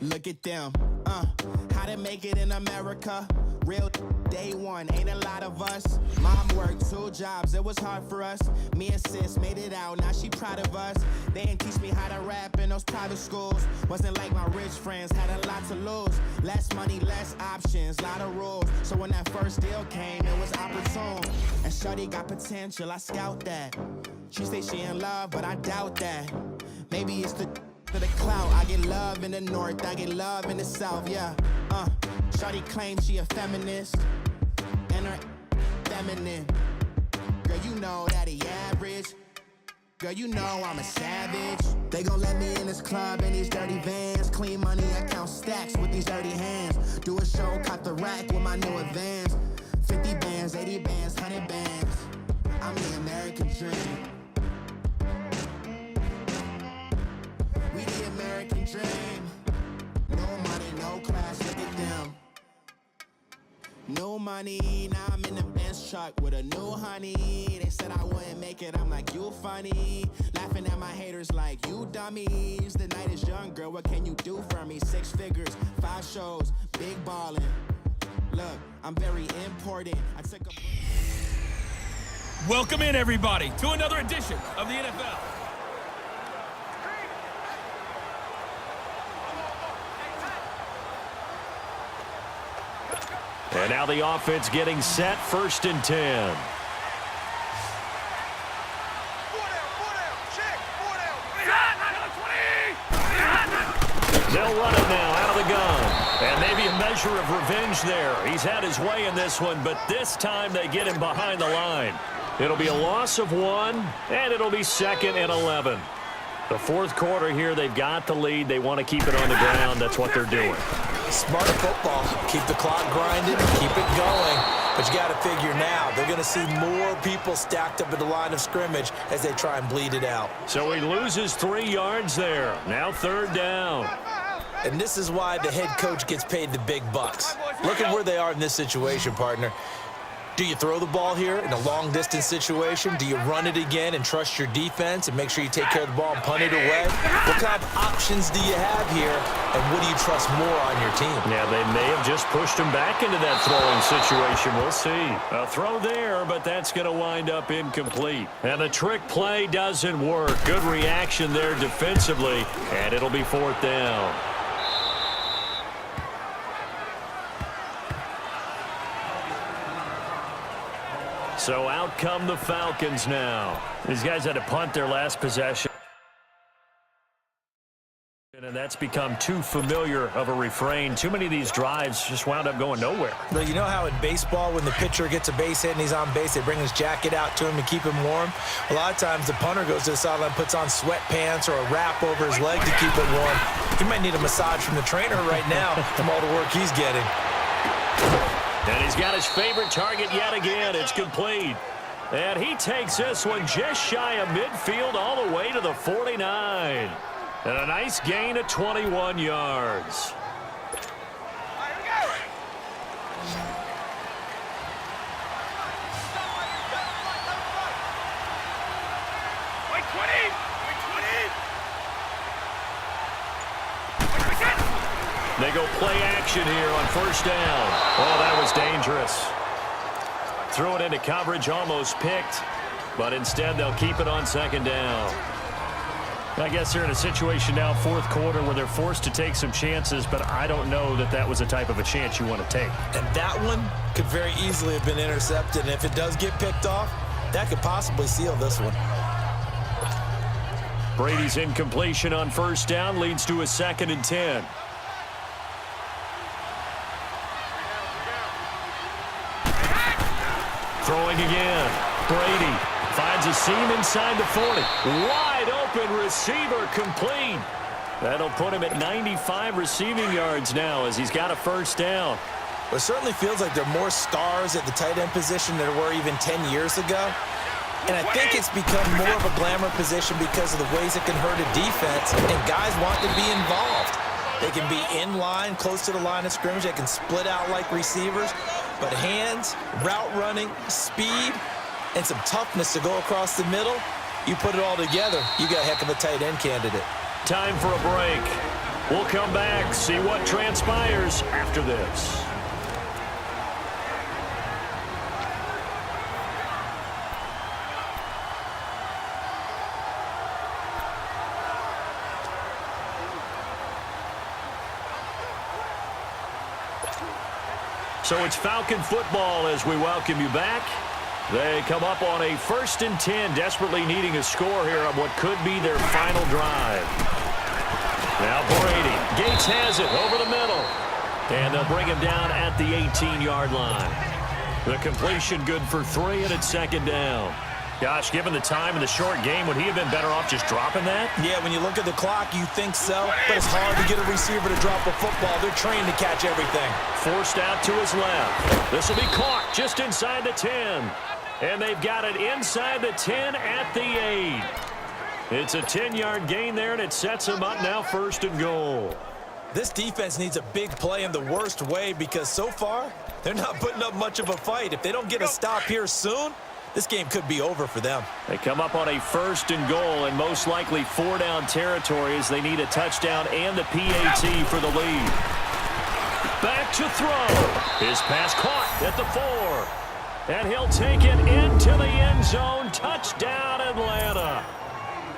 Look at them, how to make it in America. Real day one, ain't a lot of us. Mom worked 2 jobs, it was hard for us. Me and sis made it out, now she proud of us. They didn't teach me how to rap in those private schools. Wasn't like my rich friends, had a lot to lose. Less money, less options, lot of rules. So when that first deal came, it was opportune. And shorty got potential, I scout that. She say she in love, but I doubt that. Maybe it's the clout. I get love in the north, I get love in the south, yeah. Shorty claims she a feminist, and her feminine. Girl, you know that he average. Girl, you know I'm a savage. They gon' let me in this club in these dirty vans. Clean money, I count stacks with these dirty hands. Do a show, caught the rack with my new advance. 50 bands, 80 bands, 100 bands. I'm the American dream. We the American dream. No money, no class, look at them. No money, now I'm in the Benz truck with a new honey. They said I wouldn't make it, I'm like, you funny. Laughing at my haters like, you dummies. The night is young, girl, what can you do for me? 6 figures, 5 shows, big ballin'. Look, I'm very important. I took a... Welcome in, everybody, to another edition of the NFL. And now the offense getting set, 1st and 10. They'll run it now out of the gun. And maybe a measure of revenge there. He's had his way in this one, but this time they get him behind the line. It'll be a loss of 1, and it'll be 2nd and 11. The 4th quarter here, they've got the lead. They want to keep it on the ground. That's what they're doing. Smart football. Keep the clock grinding, keep it going. But you got to figure now, they're going to see more people stacked up at the line of scrimmage as they try and bleed it out. So he loses 3 yards there. Now 3rd down. And this is why the head coach gets paid the big bucks. Look at where they are in this situation, partner. Do you throw the ball here in a long-distance situation? Do you run it again and trust your defense and make sure you take care of the ball and punt it away? What kind of options do you have here, and what do you trust more on your team? Yeah, they may have just pushed him back into that throwing situation. We'll see. A throw there, but that's going to wind up incomplete. And the trick play doesn't work. Good reaction there defensively, and it'll be 4th down. So out come the Falcons now. These guys had to punt their last possession. And that's become too familiar of a refrain. Too many of these drives just wound up going nowhere. But you know how in baseball, when the pitcher gets a base hit and he's on base, they bring his jacket out to him to keep him warm? A lot of times the punter goes to the sideline, puts on sweatpants or a wrap over his leg to keep it warm. He might need a massage from the trainer right now from all the work he's getting. And he's got his favorite target yet again. It's complete. And he takes this one just shy of midfield all the way to the 49. And a nice gain of 21 yards. They go play action here on 1st down. Oh, that was dangerous. Threw it into coverage, almost picked. But instead, they'll keep it on 2nd down. I guess they're in a situation now, 4th quarter, where they're forced to take some chances, but I don't know that that was the type of a chance you want to take. And that one could very easily have been intercepted. And if it does get picked off, that could possibly seal this one. Brady's incompletion on 1st down leads to a 2nd and 10. Throwing again. Brady finds a seam inside the 40. Wide open receiver complete. That'll put him at 95 receiving yards now as he's got a 1st down. Well, it certainly feels like there are more stars at the tight end position than there were even 10 years ago. And I think it's become more of a glamour position because of the ways it can hurt a defense, and guys want to be involved. They can be in line, close to the line of scrimmage. They can split out like receivers. But hands, route running, speed, and some toughness to go across the middle, you put it all together, you got a heck of a tight end candidate. Time for a break. We'll come back, see what transpires after this. So it's Falcon football as we welcome you back. They come up on a 1st and 10, desperately needing a score here on what could be their final drive. Now Brady. Gates has it over the middle. And they'll bring him down at the 18-yard line. The completion good for 3, and it's 2nd down. Gosh, given the time in the short game, would he have been better off just dropping that? Yeah, when you look at the clock, you think so, but it's hard to get a receiver to drop a football. They're trained to catch everything. Forced out to his left. This will be caught just inside the 10. And they've got it inside the 10 at the 8. It's a 10-yard gain there, and it sets him up now 1st and goal. This defense needs a big play in the worst way because so far, they're not putting up much of a fight. If they don't get a stop here soon, this game could be over for them. They come up on a 1st and goal and most likely 4-down territory as they need a touchdown and the PAT for the lead. Back to throw. His pass caught at the 4. And he'll take it into the end zone. Touchdown, Atlanta.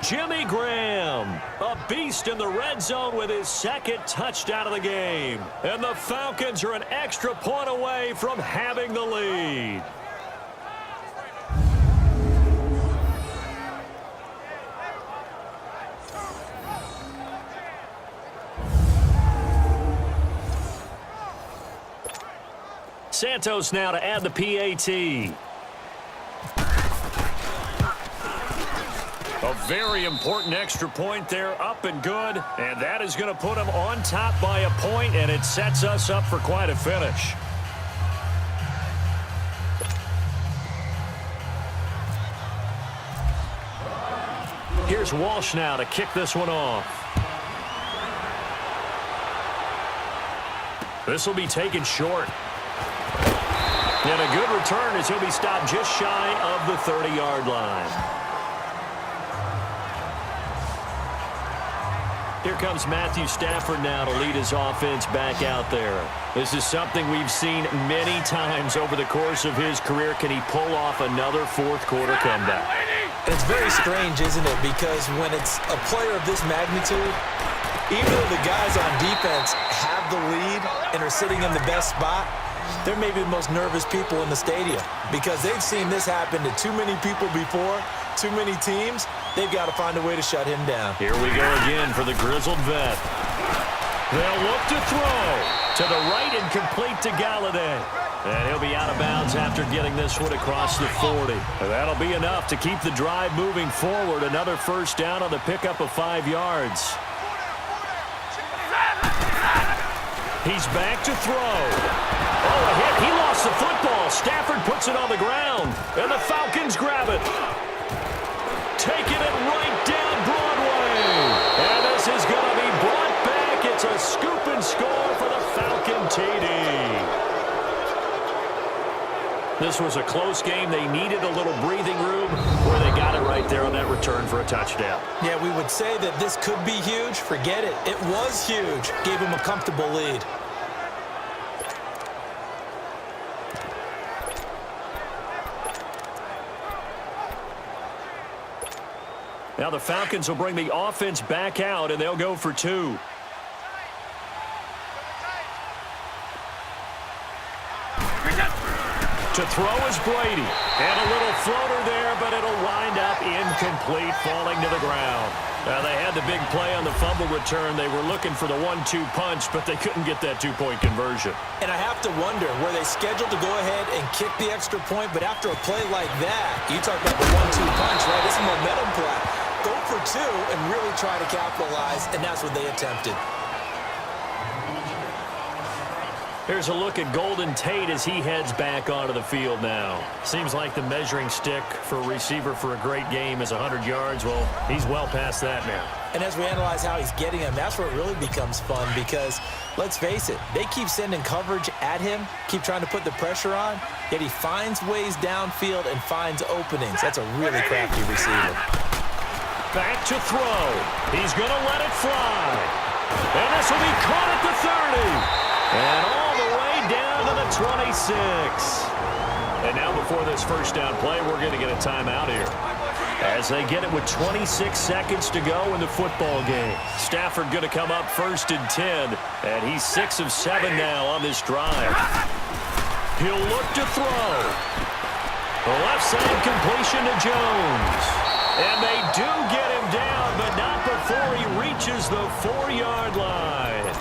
Jimmy Graham, a beast in the red zone with his 2nd touchdown of the game. And the Falcons are an extra point away from having the lead. Santos now to add the PAT. A very important extra point there, up and good. And that is going to put them on top by a point, and it sets us up for quite a finish. Here's Walsh now to kick this one off. This will be taken short. And a good return as he'll be stopped just shy of the 30-yard line. Here comes Matthew Stafford now to lead his offense back out there. This is something we've seen many times over the course of his career. Can he pull off another 4th quarter comeback? It's very strange, isn't it? Because when it's a player of this magnitude, even though the guys on defense have the lead and are sitting in the best spot, they're maybe the most nervous people in the stadium because they've seen this happen to too many people before, too many teams. They've got to find a way to shut him down. Here we go again for the grizzled vet. They'll look to throw to the right and complete to Galladay. And he'll be out of bounds after getting this one across the 40. And that'll be enough to keep the drive moving forward. Another 1st down on the pickup of 5 yards. He's back to throw. Oh, a hit. He lost the football. Stafford puts it on the ground. And the Falcons grab it. Taking it right down Broadway. And this is going to be brought back. It's a scoop and score for the Falcon TD. This was a close game. They needed a little breathing room where they got it right there on that return for a touchdown. Yeah, we would say that this could be huge. Forget it. It was huge. Gave him a comfortable lead. Now the Falcons will bring the offense back out, and they'll go for 2. To throw is Brady. And a little floater there, but it'll wind up incomplete, falling to the ground. Now they had the big play on the fumble return. They were looking for the 1-2 punch, but they couldn't get that 2-point conversion. And I have to wonder, were they scheduled to go ahead and kick the extra point? But after a play like that, you talk about the 1-2 punch, right? It's a momentum play. Go for 2 and really try to capitalize, and that's what they attempted. Here's a look at Golden Tate as he heads back onto the field now. Seems like the measuring stick for a receiver for a great game is 100 yards. Well, he's well past that now. And as we analyze how he's getting him, that's where it really becomes fun because, let's face it, they keep sending coverage at him, keep trying to put the pressure on, yet he finds ways downfield and finds openings. That's a really crafty receiver. Back to throw. He's going to let it fly. And this will be caught at the 30. And all the way down to the 26. And now before this first down play, we're going to get a timeout here, as they get it with 26 seconds to go in the football game. Stafford going to come up 1st and 10, and he's 6 of 7 now on this drive. He'll look to throw. The left side completion to Jones. And they do get him down, but not before he reaches the 4-yard line.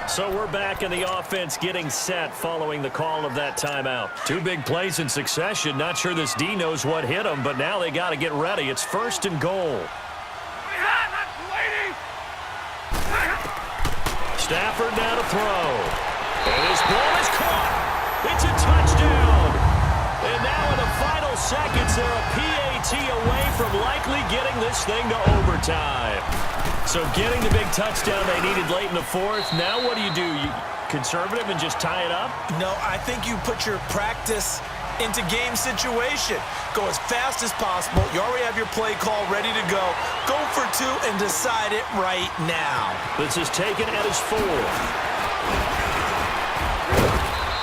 So we're back in the offense getting set following the call of that timeout. 2 big plays in succession. Not sure this D knows what hit him, but now they got to get ready. It's 1st and goal. Stafford now to throw. And his ball is caught. It's a touchdown. And now in the final seconds, they're a PAT away from likely getting this thing to overtime. So getting the big touchdown they needed late in the 4th. Now what do? You conservative and just tie it up? No, I think you put your practice into game situation. Go as fast as possible. You already have your play call ready to go. Go for 2 and decide it right now. This is taken at his 4th.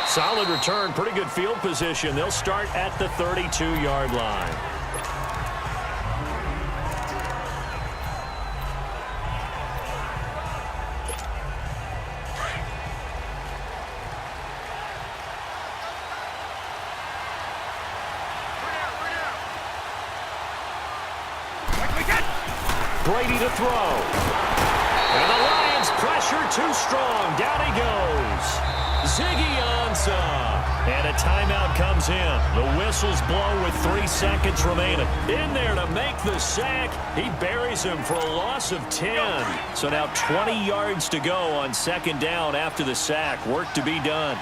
Solid return, pretty good field position. They'll start at the 32-yard line. Brady to throw. And the Lions pressure too strong. Down he goes. Ziggy Ansah. And a timeout comes in. The whistle's blown with 3 seconds remaining. In there to make the sack. He buries him for a loss of 10. So now 20 yards to go on 2nd down after the sack. Work to be done.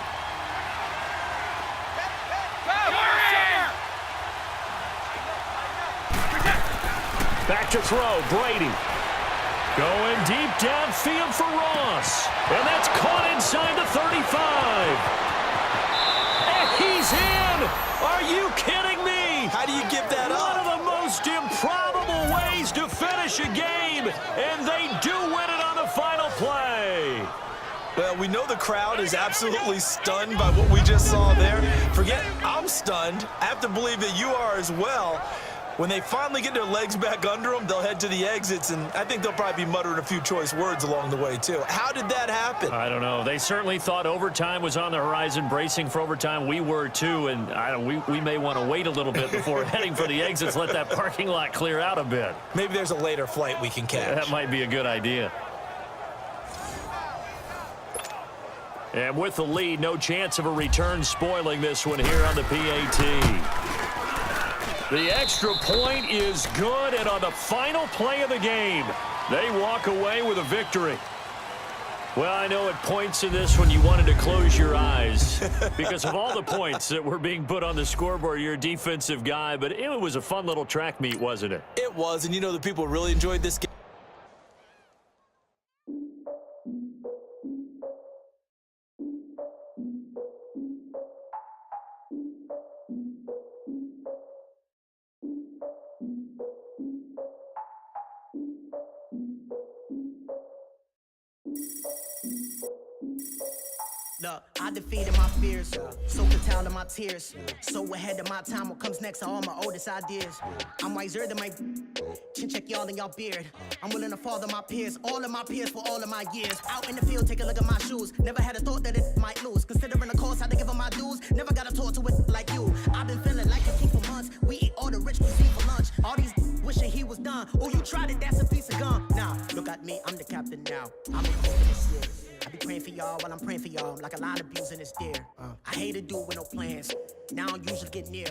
Back to throw, Brady. Going deep downfield for Ross. And that's caught inside the 35. And he's in! Are you kidding me? How do you give that up? One of the most improbable ways to finish a game, and they do win it on the final play. Well, we know the crowd is absolutely stunned by what we just saw there. Forget I'm stunned. I have to believe that you are as well. When they finally get their legs back under them, they'll head to the exits, and I think they'll probably be muttering a few choice words along the way, too. How did that happen? I don't know. They certainly thought overtime was on the horizon, bracing for overtime. We were, too, and we may want to wait a little bit before heading for the exits, let that parking lot clear out a bit. Maybe there's a later flight we can catch. That might be a good idea. And with the lead, no chance of a return spoiling this one here on the PAT. The extra point is good, and on the final play of the game, they walk away with a victory. Well, I know at points in this one you wanted to close your eyes because of all the points that were being put on the scoreboard. You're a defensive guy, but it was a fun little track meet, wasn't it? It was, and you know the people really enjoyed this game. Look, I defeated my fears, so fatal in my tears. So ahead of my time, what comes next are all my oldest ideas. I'm wiser than my chin check y'all in y'all beard. I'm willing to father my peers, all of my peers for all of my years. Out in the field, take a look at my shoes. Never had a thought that it might lose. Considering the cost, I had to give them my dues. Never got to talk to it like you. I've been feeling like a king for months. We eat all the rich cuisine for lunch. All these wishing he was done. Oh, you tried it, that's a piece of gum. Now, look at me, I'm the captain now. I'm in this year. I be praying for y'all while I'm praying for y'all. Like a lot of abusing this dear. I hate to do it with no plans. Now I usually get near.